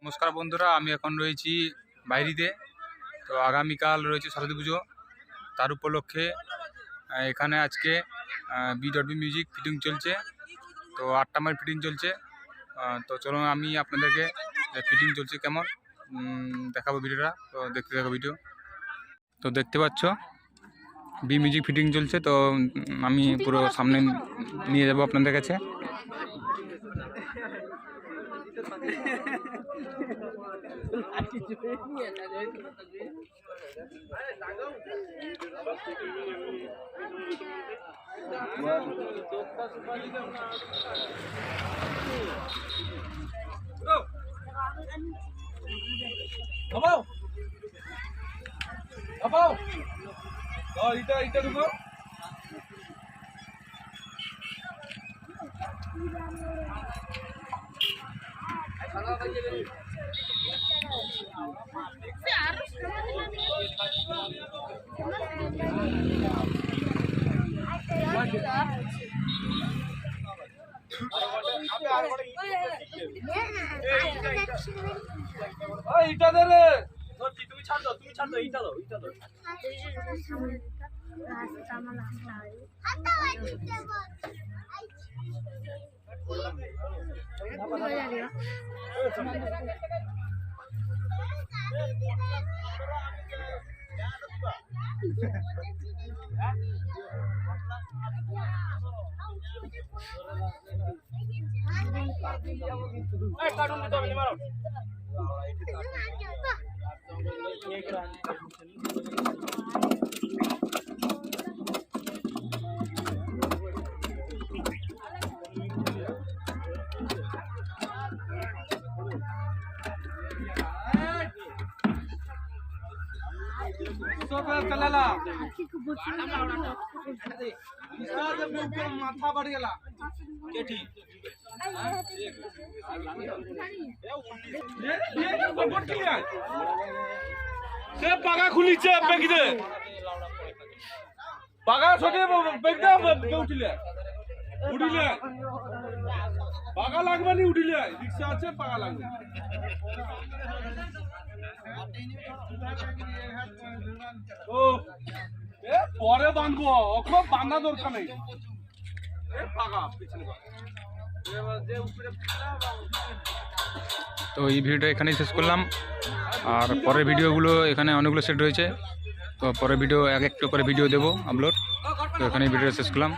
নমস্কার বন্ধুরা, আমি এখন রয়েছি বাইরিতে। তো আগামীকাল রয়েছে সরস্বতী পুজো, তার উপলক্ষে এখানে আজকে বি.ডব্লিউ মিউজিক ফিটিং চলছে। তো 8টা মাইল ফিটিং চলছে। তো চলুন আমি আপনাদেরকে ফিটিং চলছে কেমন দেখাবো ভিডিওটা। তো দেখতে থাকো ভিডিও। তো দেখতে পাচ্ছ বি মিউজিক ফিটিং চলছে। তো আমি পুরো সামনে নিয়ে যাবো আপনাদের কাছে। এটা ঢুকো। ইটা দে রে, তুমি ছাড় দাও, ইটা দাও, ইটা দাও। কার্টুন দিতে হবে, মারো। माथा बढ़ गला पागा खुली पागा छोटे उठिले उठिले पागा लागबे नहीं उठिले रिक्शा আছে पागा लागबे ও এ পরে বাঁধবো ওকে বাঁধা দরকার নেই এ পাগা পিছনে যে উপরে তো এই ভিডিওটা এখানেই শেষ করলাম। আর পরের ভিডিওগুলো এখানে অনেকগুলো সেট রয়েছে। তো পরের ভিডিও এক একটা করে ভিডিও দেবো আপলোড। তো এখানেই ভিডিওটা শেষ করলাম।